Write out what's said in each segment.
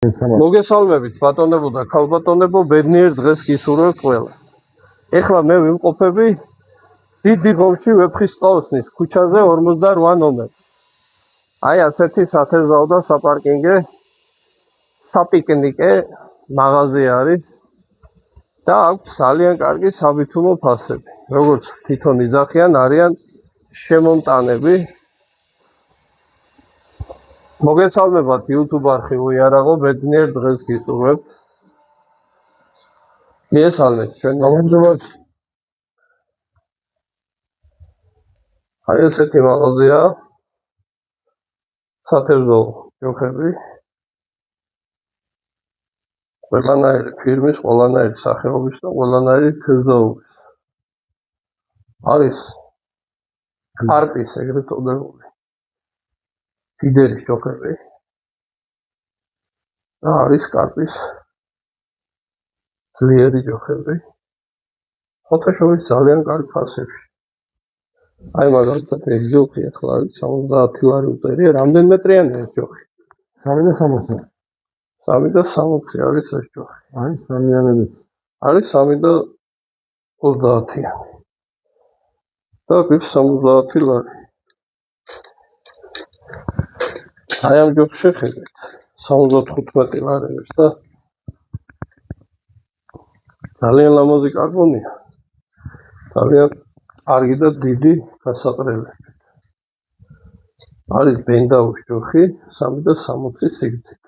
მოგესალმებით ბატონებო და ქალბატონებო, ბედნიერ დღეს გისურვებთ ყველა. ეხლა მე ვიმყოფები დიდი ღომში ვეფხისტყაოსნის ქუჩაზე 48 ნომერი. აი ასეთი სათევზაო და საპარკინგე, საპიკნიკე მაღაზია არის და აქვს ძალიან კარგი საბითუმო ფასები. როგორც თვითონ იძახიან, არიან შემომტანები. მოგესალმებათ YouTube არხი უიარაღო, ბედნიერ დღეს გისურვებთ. მიესალმეთ ჩვენ გამარჯვებას. აი ესეთი მაღაზია, სათევზაო ჯოხები, ყველანაირი ფირმის, ყველანაირი სახეობის და ყველანაირი თევზაობის. არის კარპის ეგრეთ წოდებული ფიდერის ჯოხები და არის კარპის ძლიერი ჯოხები. ფოტოშოპის ძალიან კარგი ფასები. აი მაგალითად ეს ჯოხი ახლა არის 70 ლარი უწერია. რამდენი მეტრიანია ეს ჯოხი? 360. 360 არის ეს ჯოხი. აი 3-იანები. არის 330-იანი. და გიქ 70 ლარი. აი ამ ჯოხს შეხედეთ. 75 ლარი არის და ძალიან ლამაზი კარბონია. ძალიან კარგი და დიდი გასაყრელებით. არის ბენდაუს ჯოხი 360 სიგრძით.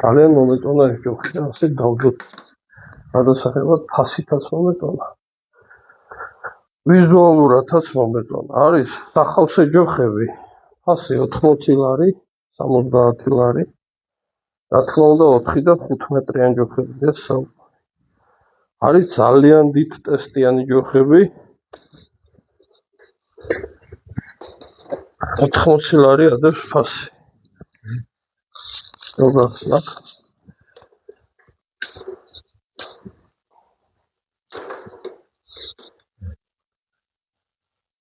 ძალიან მომეწონა ეს ჯოხი და ასე დავდოთ. გადასაღებად ფასითაც მომეწონა. ვიზუალურადაც მომეწონა. არის სახავსე ჯოხები. ფასი 80 ლარი, 70 ლარი. რა თქმა უნდა 4 და 5 მეტრიან ჯოხებია საუბარი. არის ძალიან დიდ ტესტიანი ჯოხები. 80 ლარი ადევს ფასი. როგორხსნათ?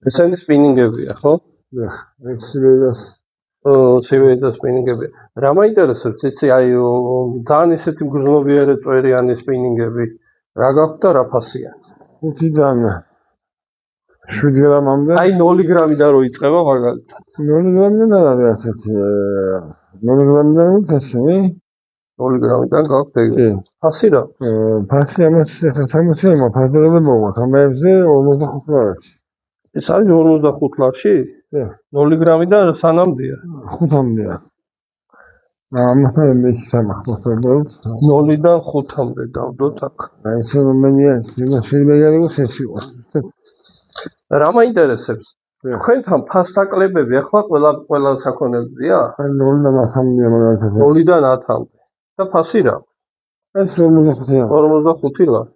ესენი სპინინგებია, ხო? ეს სივეიდას. სივეიდას სპინინგებია. რა მაინტერესებს, იცი, აი ძალიან ისეთი მგრძნობიარე წვერიანი სპინინგები. რა გაქვთ და რა ფასია? 5-დან 7 გრამამდე. აი 0 გრამიდან რო იწყება მაგალითად. 0 გრამიდან არის ასეთი. 0 გრამიდან უცესნი. 0 გრამიდან გაქვთ ეგრე. ფასი რა? ფასი ამას 60 იმო ფასდები მოგვაქვს. ამებზე 45 ლარში. ეს არის 45 ლარში? 0 გრამიდან სანამდეა. 5-მდეა. ამათან მე სამახსოვს. 0-დან 5-მდე დავდოთ აქ. აი ესე მომენია, შეიძლება იყოს ეს იყოს. რა მაინტერესებს? თქვენთან ფასდაკლებები ახლა ყველა საქონელზეა? აი 0-დან 3-მდე მაგალითად. 0-დან 10-მდე. და ფასი რა? ეს 45-ია. 45 ლარი.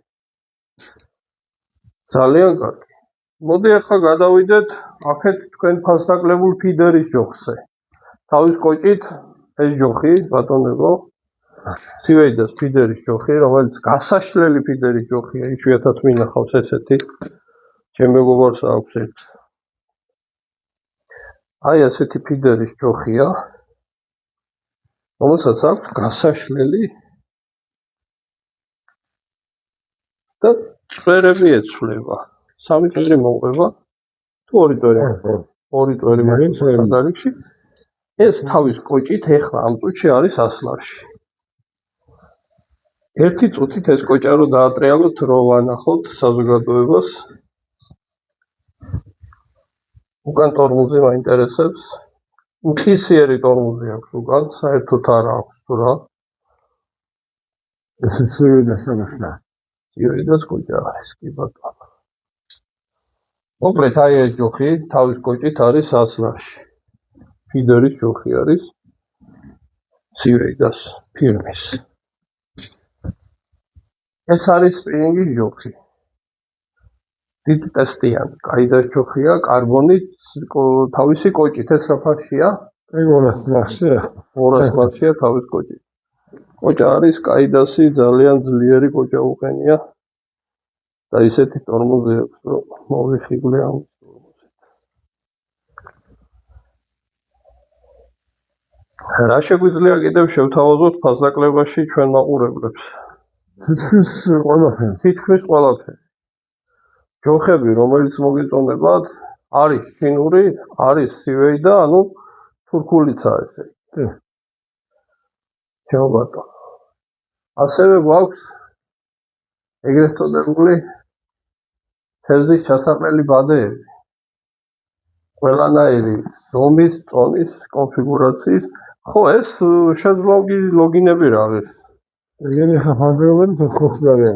ძალიან კარგი. მოდი ახლა გადავიდეთ აქეთ თქვენ ფასდაკლებულ ფიდერის ჯოხზე. თავის კოჭით ეს ჯოხი, ბატონებო, სივეიდას ფიდერის ჯოხი, რომელიც გასაშლელი ფიდერის ჯოხია, იშვიათად მინახავს ესეთი. ჩემ მეგობარს აქვს ერთ. აი ასეთი ფიდერის ჯოხია, რომელსაც აქვს გასაშლელი და წვერები ეცვლება. 3 წვერი მოყვება, თუ 2 წვერი? 2 წვერი მოყვება დარიგში. ეს თავის კოჭით ეხლა ამ წუთში არის 100 ლარში. ერთი წუთით ეს კოჭა რო დაატრიალოთ, რო ვანახოთ საზოგადოებას. უკან ტორმუზი მაინტერესებს. მყისიერი ტორმუზი აქვს უკან, საერთოდ არ აქვს თუ რა. ეს სივეიდას აღსნა. სივეიდას კოჭა არის, კი ბატონო. მოკლედ აი ეს ჯოხი თავის კოჭით არის 100 ლარში. ფიდერის ჯოხი არის სივეიდას ფირმის. ეს არის სპინინგის ჯოხი. დიდ ტესტიანი, კაი ჯოხია, კარბონით თავისი კოჭით. ეს რა ფასია? 200 ლარშია. 200 ლარშია თავის კოჭით. კოჭა არის კაიდასი, ძალიან ძლიერი კოჭა უყენია. და ისეთი ტორმუზი აქვს, რომ მოვიხიბლე ამ რა შეგვიძლია კიდევ შევთავაზოთ ფასდაკლებაში ჩვენ მაყურებლებს? თითქმის ყველაფერი. თითქმის ყველაფერი. ჯოხები, რომელიც მოგეწონებათ, არის ჩინური, არის სივეი და ანუ თურქულიცაა ესე. კი. ჩემო ბატონო. ასევე გვაქვს ეგრეთ წოდებული თევზის ჩასაყრელი ბადეები. ყველანაირი ზომის, წონის, კონფიგურაციის. ხო, ეს შეძლოგი ლოგინები რა არის. ეგენი ხა ფასდაკლებები 80 ლარია.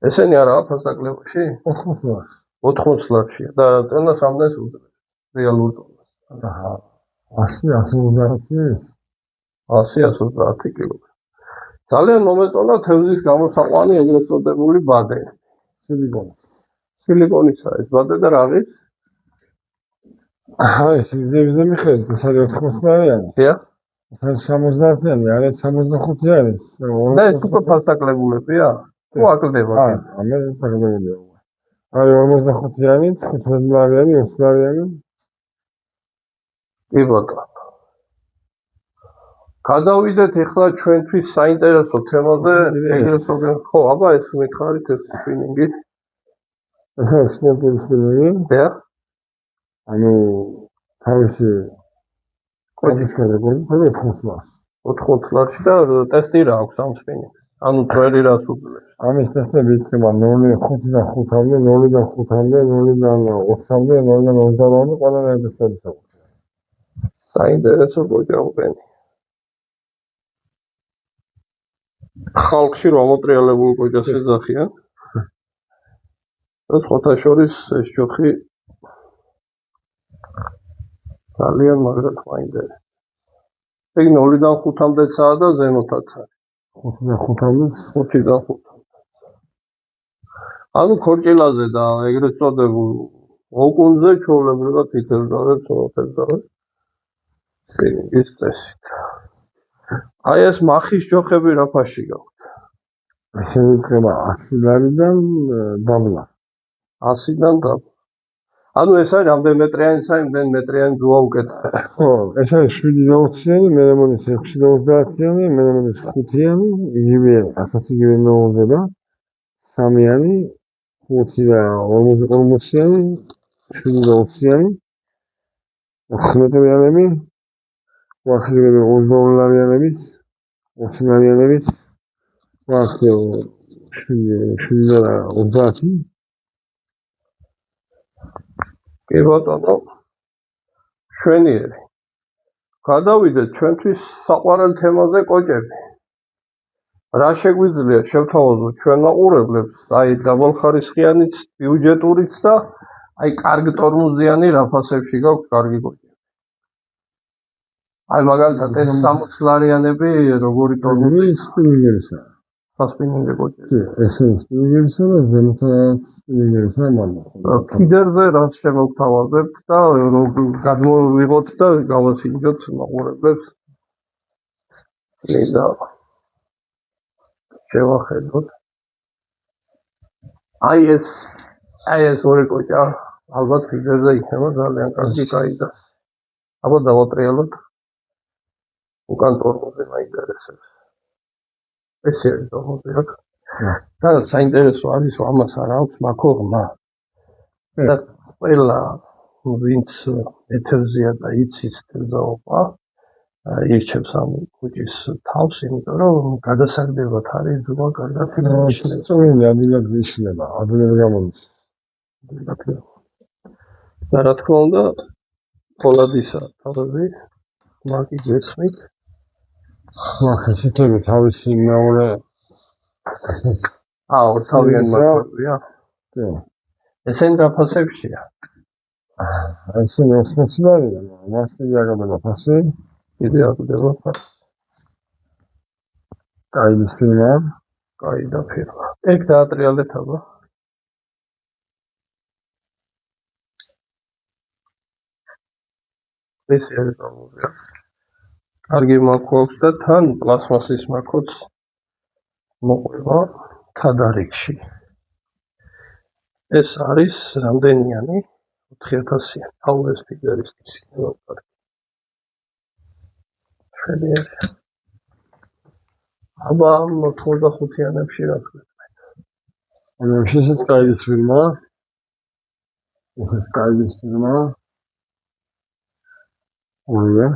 ესენი არაა ფასდაკლებაში? 80 ლარი. 80 ლარშია და წონას ამდენს უძლებს. რეალურ წონას. აჰა. 100-130. 100-130 კილოგრამი. ძალიან მომეწონა თევზის გამოსაყვანი ეგრეთ წოდებული ბადე. სილიკონი. სილიკონისაა ეს ბადე და რა არის? ეს ზევზე მიხედვით, ეს არის 80 ლარიანი. დიახ. ეს 70-იანი, არის 65 არის. და ეს უკვე ფასდაკლებულებია? თუ აკლდება? ამე საკლებია. არის 45-იანი, 15 ლარიანი, 20 ლარიანი. კი ბატონო. გადავიდეთ ახლა ჩვენთვის საინტერესო თემაზე, ეგრეთ წოდებული. ხო, აბა ეს მითხარით ეს სპინინგი. ეს არის სპორტული სპინინგი. დიახ. ანუ თავისი კოჯიშერებული 80 ლარში და ტესტი რა აქვს ამ სპინინგს? ანუ წვერი რას უძლებს? ამის ტესტები იქნება 0-5-დან 5-მდე, 0-დან 5-მდე, 0-დან 20-მდე, 0-დან 22-მდე, ყველანაირი ტესტები აქვს. საინტერესო გოჯაობენი. ხალხში რომ ამოტრიალებულ გოჯას ეძახიან. და სხვათა შორის ეს ჯოხი ძალიან მაგრად მაინტერესებს. ეგ 0-დან 5-მდეცაა და ზემოთაც არის. 5-დან 5-მდე, 5-დან 5-მდე. ანუ ქორჭილაზე და ეგრეთ წოდებულ ოკუნზე ჩვეულებრივად ითევზავებს, მოთევზავებს სპინინგის წესით. აი ეს მახის ჯოხები რა ფასში გაქვთ? ესე იწყება 100 ლარიდან დაბლა. 100-დან დაბლა. ანუ ეს არის რამდენ მეტრიანი, იმდენ მეტრიანი ძუა უკეთაა. ხო, ეს არის 7-20-იანი, მე მომის 6-30-იანი, მე მომის 5-იანი, იგივე 100 იგივე მოუდება. 3-იანი, 5 და 40-იანი, 7-20-იანი, 19-იანები, ვახლებები 22 ლარიანების, 20 ლარიანების, ვახლებები 7-30. კი ბატონო, შვენიერი. გადავიდეთ ჩვენთვის საყვარელ თემაზე კოჭები. რა შეგვიძლია შევთავაზოთ ჩვენ მაყურებლებს, აი დაბალხარისხიანიც, ბიუჯეტურიც და აი კარგ ტორმუზიანი რა ფასებში გაქვს კარგი კოჭები. აი მაგალითად ეს 60 ლარიანები როგორი ტორმუზი სპინინგერისა. სპინინგი კოჭები. კი, ეს არის სპინინგერისა და ზემოთაც სპინინგერისა მამა. კიდერზე რაც შემოგთავაზებთ და გადმოვიღოთ და გავასინჯოთ მაყურებლებს. მინდა შევახედოთ. აი ეს ორი კოჭა ალბათ კიდერზე იქნება ძალიან კარგი კაიდა. აბა დავატრიალოთ. უკან ტორმუზი მაინტერესებს. ეს არის ტორმუზი აქ. და საინტერესო არის რომ ამას არ აქვს მაქოღმა. და ყველა ვინც ეთევზია და იცის თევზაობა ირჩევს ამ კუჭის თავს, იმიტომ რომ გადასაგდებად არის ძუა კარგად ინიშნება. წვენი ადგილად იშლება, ადგილად გამოდის. და რა თქმა უნდა, ფოლადისა თავები მაკი გესმით. ახლა შეთები თავისი მეორე ორთავიანი მაქოღია. კი. ესენი რა ფასებშია? ესე 80 ლარია, მასტი აგაბება ფასი. კიდე აგდება ფასი. კაი ფირმა. კაი და ფირმა. ეგ დაატრიალეთ აბა. ეს არის პრობლემა. კარგი მაქო აქვს და თან პლასმასის მაქოც მოყვება თადარიგში. ეს არის რამდენიანი? 4000-იანი. აუ ეს ფიგურისტის იქნება კარგი. მშვენიერი. აბა 85-იანებში რა თქვა. შესაძ კაიდის ფირმა. ეს კაიდის ფირმა. ოია.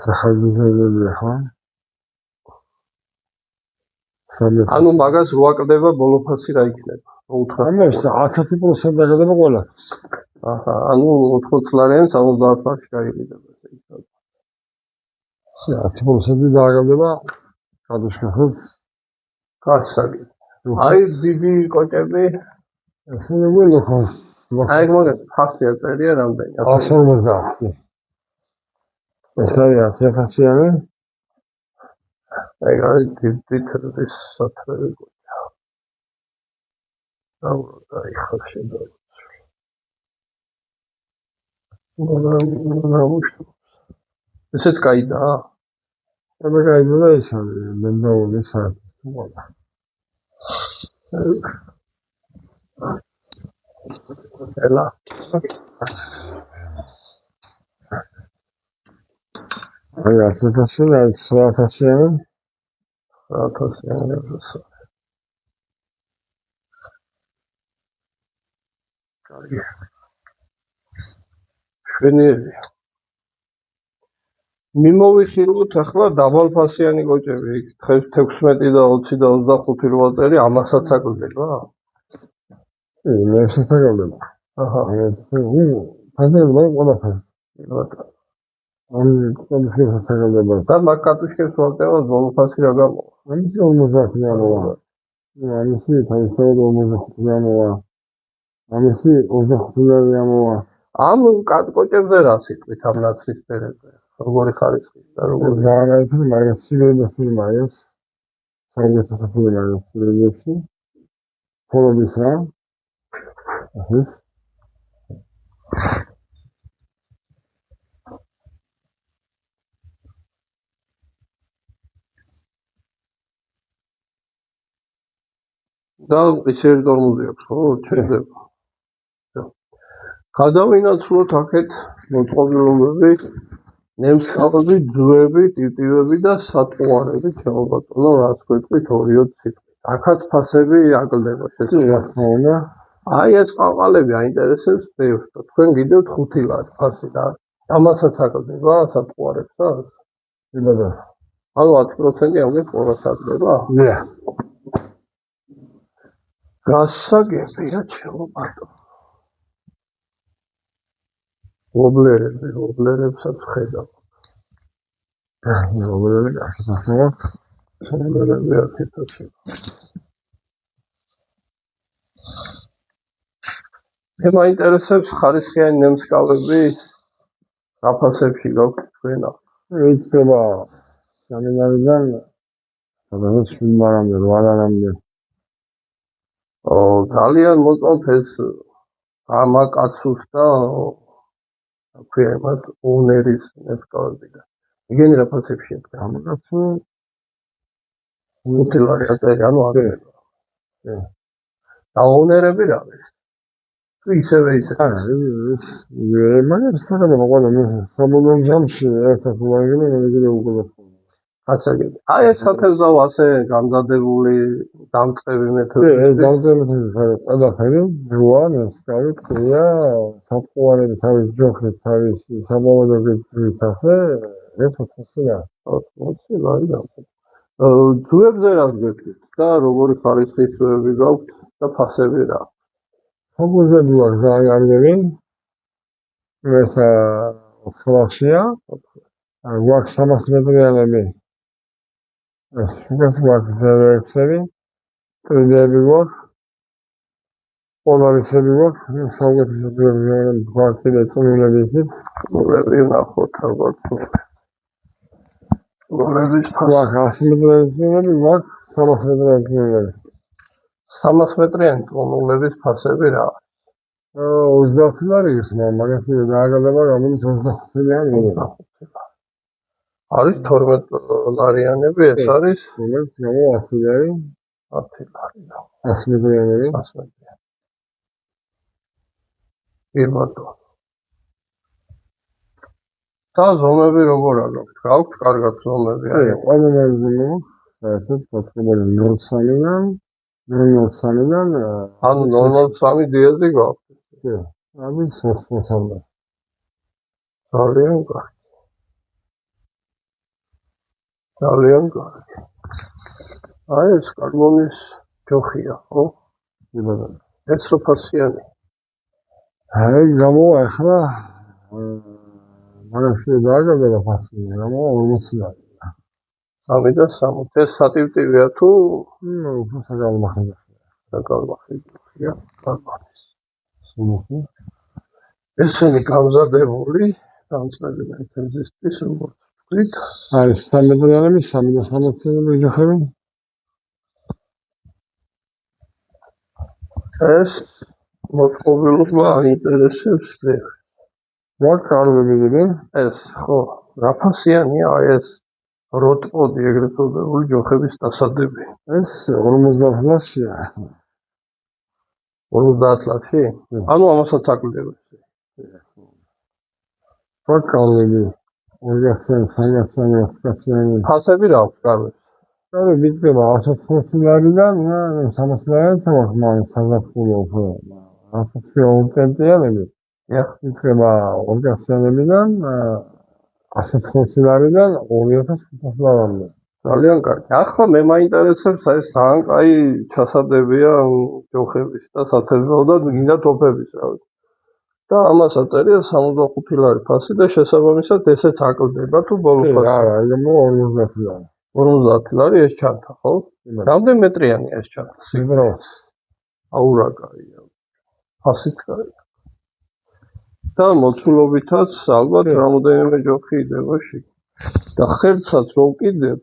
სახალხოები ხო? ანუ მაგას რო აკდება ბოლო ფასი რა იქნება? ანუ 1000% დაგდება ყველა. აჰა, ანუ 80 წლიან 70 ფასში გაიყიდება ესე იგი. 10% დაგდება გადაშხეს. კაცსაკი. აი დიდი კოჭები. ეს ნუ ხოს. აი მაგას ფასია წერია რამდენი? 150. ეს არის 1000-იანი. აი დიდი საათი კოჭა. აი ხარ შეიძლება. ესეც კაიდა? აბა კაიდა ის არის, მენდაული საათი. ელა. აი 1000-იანი, 900-იანი. 900-იანი. კარგი. მშვენიერი. მიმოვიხილოთ ახლა დაბალფასიანი კოჭები, იქ 16 და 20 და 25 რო აწერი, ამასაც აკლდება? მე შესაძლებელი. აჰა. ფასები ყველაფერი. ბატონო. ამ შესაძლებელი. და მაგ კატუშკებს ვაკეთებთ ბოლო ფასი რა გამოვა? ამისი 50 გამოვა. ამისი თავისთავად 50 გამოვა. ამისი 25 გამოვა. ამ კოჭებზე რა სიტყვით ამ ნაცრის ფერებზე? როგორი ხარისხის და როგორი ზარაითი მაგას სიბერდოსი მაგას სამგეთასა ფირმაა სიბერდოსი ფოლობის რა ეს და ისერი ტორმოზი აქვს ხო? შეიძლება. გადავინაცვლოთ აქეთ მოწყობილობები, ნემსკალები, ძუები, ტიპივები და სატყუარები, ჩაობატონო, რაც გვეტყვით 2-20 სიტყვით. აქაც ფასები აკლდება შესაძლოა. აი ეს ყალყალები აინტერესებს ბევრს. თქვენ გიდევთ 5 ლარი ფასი და ამასაც აკლდება სატყუარებსაც? იბადა. ანუ 10% ამის ყველას აკლდება? დიახ. გასაგებია ჩაობატონო. ობლერებსაც ხედავ. ობლერები აქეთ ახლა. ობლერები აქეთ ახლა. მე მაინტერესებს ხარისხიანი ნემსკალები აფასებში გაქვთ თქვენ? იწება სამინარიდან სადღაც 7 მარამდე, 8 ლარამდე. ძალიან მოწონთ ეს ამაკაცუს და აქვია მათ ონერის ნემსკალები და იგენი რა ფასებში ედგა? ამაკაცუ 5 ლარი აწერი, ანუ აკლდება. და ონერები რა არის? თუ ისევე მაგას საკუთარ ყველა სამონო ჯამში ერთად ვაგები მეგრე უყურებ. გასაგები. აი ეს სათევზაო ასე გამზადებული დამწყები მეთოდი. ეს დამწყები მეთოდი ყველაფერი ჯოა ნემსკალი ყრია სატყუარები თავის ჯოხით თავის სამომავლობით ასე ეს 80 ლარი. 80 ლარი გამწევ. ძუებზე რა გვექით და როგორი ხარისხის ძუები გაქვთ და ფასები რა? ფოგუზები აქვს ძალიან ეს 4-ლარშია. გვაქვს 300 მეტრიანები. ეს გვაქვს 0-ები. ტრიდები გვაქვს. პოლარისები გვაქვს. საუკეთესო ძუები გვაქვს კიდე წუნულები ისიც. წუნულები ნახოთ ალბათ. წუნულების გვაქვს 100 მეტრიანი გვაქვს 300 მეტრიანი. 300 მეტრიანი წუნულების ფასები რა? 20 ლარი ის მაგას დააგდება გამოდის 25 ლარი. არის 12 ლარიანები ეს არის? რომელიც გამოვა 100 ლარი. 10 ლარი. 100 მეტრიანი. 100 მეტრიანი. იბატო. და ზომები როგორ აქვს? გაქვთ კარგად ზომები? კი, ყველანაირი ზომები საერთოდ მოწყობილი 0.3-დან 0.3-დან ანუ 0.3 დიეზი გაქვთ. კი, ამის მოსწავლე. ძალიან კარგი. ძალიან კარგი. აი ეს კარბონის ჯოხია, ხო? კი ბატონო. ეს რო ფასიანი. აი გამოვა ახლა მაგაში დააგებდა ფასი, გამოვა 40 ლარი. 3 და 60. ეს სატივტივია თუ უფრო საგალმახია. საკალმახია კარბონის. სულუხი. ესენი გამზადებული დამწყები ნაიტროზისთვის როგორც ვთქვით, არის 3 მეტრიანი, 3 და 60 ჯოხები. ეს მოწყობილობა აინტერესებს მე. რა კარბები ეს ხო, რა ფასიანია აი ეს როტპოდი ეგრეთ წოდებული ჯოხების დასადები. ეს 50 ლარშია. 50 ლარში? ანუ ამასაც აკლდებს. რა კარბები 200-300 ფასები რა აქვს კარბებს? კარგი მიდგება 150 ლარიდან 300 ლარიდან თამაშ საზაფხულო უფრო 150-იანები მიდგება 200-იანებიდან 150 ლარიდან 2500 ლარამდე. ძალიან კარგი. ახლა მე მაინტერესებს აი ეს ძალიან კაი ჩასადებია ჯოხების და სათევზაო და გინდა ტოფების რა ვიცი. და ამას აწერია 65 ლარი ფასი და შესაბამისად ესეც აკლდება თუ ბოლო ფასი. არა, იგი მო 50 ლარი. 50 ლარი ეს ჩანთა, ხო? რამდენი მეტრიანია ეს ჩანთა? სიბროს. აუ რა კაია. ფასიც კაია. და მოცულობითაც ალბათ რამოდენიმე ჯოხი იდებაში. და ხერცაც რომ კიდებ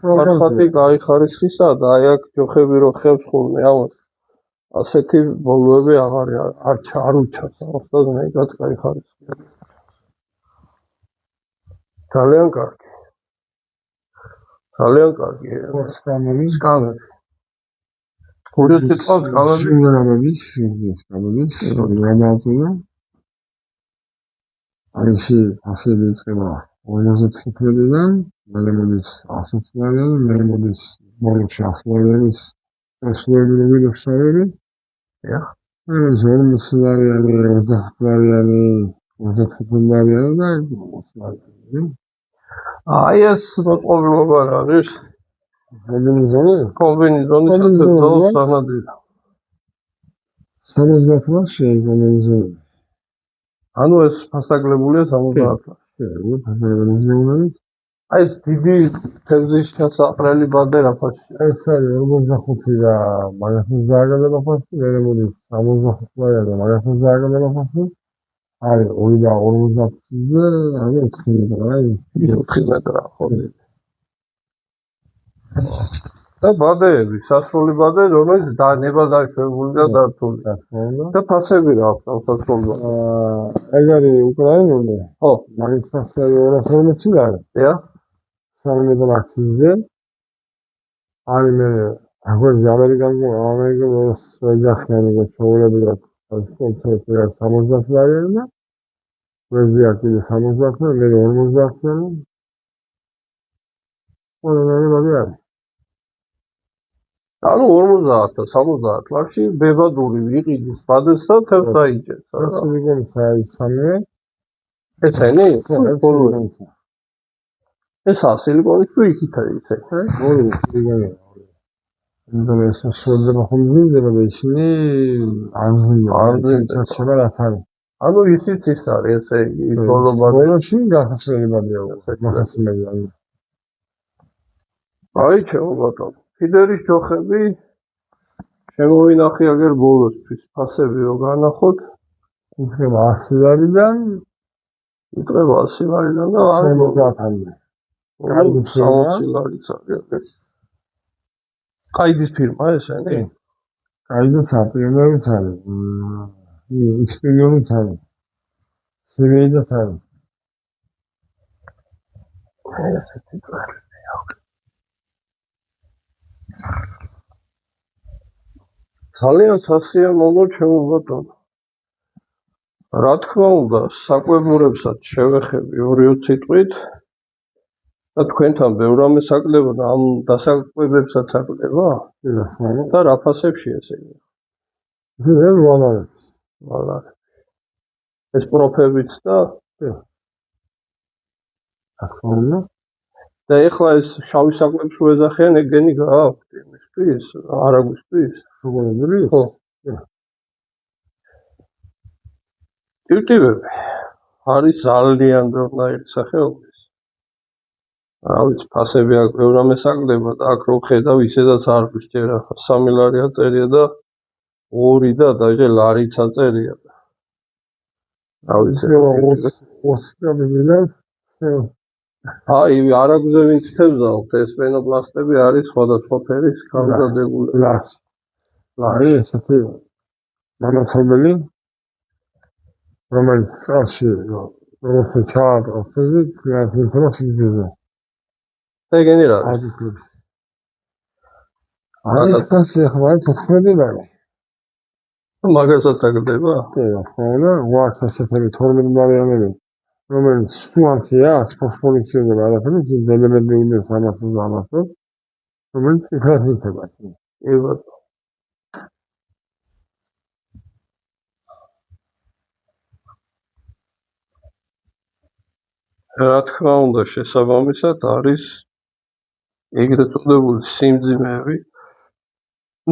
ფარფატი კაი ხარისხისა და აი აქ ჯოხები რო ხევს ხოლმე ამას ასეთი ბოლოები აღარ უჩას ახლა მეც კაი ხარისხია. ძალიან კარგი. ძალიან კარგი. სკამები. გურიო სიტყვას სკამები. სკამები. აიში ასები იწყება 55-დან, მერე მოდის 100 ლარიდან, მერე მოდის ბოლოში 100 ლარების ესლები ვიდეოები. ეხ, 40 ლარიანი, 25 ლარიანი, 25 ლარიანი და 20 ლარიანი. აი ეს მოწყობილობა რა არის? კომბინეზონი? კომბინეზონი საფრთხეო სანადირო. 70 ლარში კომბინეზონი. ანუ ეს ფასდაკლებულია 70 ლარში. აი ეს დიდი თევზის ჩასაყრელი ბადე რა ფასია? ეს არის 45 და მაგასაც დააგებდა ფასი, მერე მოდის 65 ლარი და მაგასაც დააგებდა ფასი. არის 2 და 50-ზე, აი 4 მეტრა, აი 4 მეტრა ხო. და ბადეები, სასროლი ბადე, რომელიც დანება დაშვებული და დართული. და ფასები რა აქვს ამ სასროლში? ეს არის უკრაინული. ხო, მაგის ფასი 240 ლარი. ია? 3 მეტრზე. არის მე აგორზე ამერიკანული ოჯახიანი ჩვეულებრივ ეს კონცერტი 70 ლარი და ვეზია კიდე 70 ლარი, მე 50 ლარი. ყველანაირი ბადე არის. ანუ 50 და 70 ლარში ბებადური ვიყიდის ბადეს და თევზს დაიჭერს. ეს მიგონია ის სამივე. ესენი? ბოლო. ეს სილიკონის თუ იქით არის ეს? ორი მიგონია. და ეს სულდება ხომძიდება და ისინი არზია შევა რასარი. ანუ ისიც ის არის ესე იგი ბოლო ბადე. ბოლოში გასასროლებადია მაგასმეა. აი ჩემო ბატონო. ფიდერის ჯოხები შემოვინახე აგერ ბოლოსთვის ფასები რო განახოთ იქნება 100 ლარიდან იწყება 100 ლარიდან და 70-მდე. კარგი 60 ლარიც არის. კაიდის ფირმა ესენი? კაიდის აპრიორიც არის. ექსპერიენსიც არის. სევეიდაც არის. ძალიან სასიამოვნო ჩემო ბატონო. რა თქმა უნდა, საკვებურებსაც შევეხები 2 სიტყვით და თქვენთან ბევრ რამეს აკლდება და ამ დასაკვებებსაც აკლდება და რა ფასებში ესე იგი? ეს ვალარებს. ვალარები. ეს პროფებიც და და ეხლა ეს შავი საკვებს რო ეძახიან, ეგენი გააქვთ იმისთვის, არაგვისთვის? შუღურებრივი? ხო. ტივტივები არის ძალიან ბევრნაირი სახეობის. რა ვიცი, ფასები აქ ბევრ რამეს აკლდება და აქ რო ხედავ, ისედაც არ გვისჯერ ახლა 3 ლარი აწერია და 2 და დაჟე ლარიც აწერია. რა ვიცი, 20 აი, არაგვზე ვინც თევზაობთ, ეს პენოპლასტები არის სხვადასხვა ფერის გამზადებული. ლარი ესეთი მონაცემელი რომელიც წელში როგორც ჩააწყობს ეს ინფორმაციაზე ეგენი რა არის? აძლევს. არის ფასი ახლა 14 ლარი. მაგასაც აკლდება? კი, ახლა ვარ ესეთები 12 ლარიანები რომელიც სუანცია, ფოსფორიცია და არაფერი, ელემენტი უნდა სამასოს ამასოს, რომელიც ისრას იქნება. კი ბატონო. რა თქმა უნდა, შესაბამისად არის ეგრეთ წოდებული სიმძიმეები,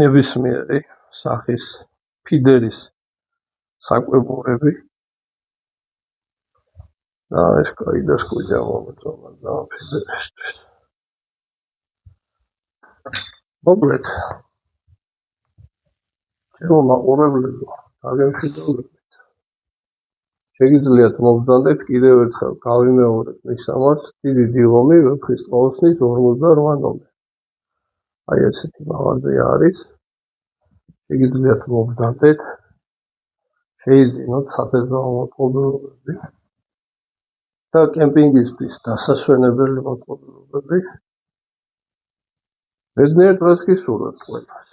ნებისმიერი სახის ფიდერის საკვებურები. და ეს კაიდას კუჯა მომწონა და ფიდერისთვის. მოკლედ, ჩემო მაყურებლებო, დაგემშვიდობებით. შეგიძლიათ მოგზავნეთ კიდევ ერთხელ გავიმეორეთ მისამართს დიდი დიღომი ვეფხის ყოლსნის 48 ნომერი. აი ესეთი მაღაზია არის. შეგიძლიათ მოგზავნეთ, შეიძინოთ საფესვაო მოწყობილობები და კემპინგისთვის დასასვენებელი მოწყობილობები. ბედნიერ დღეს გისურვებთ ყველას.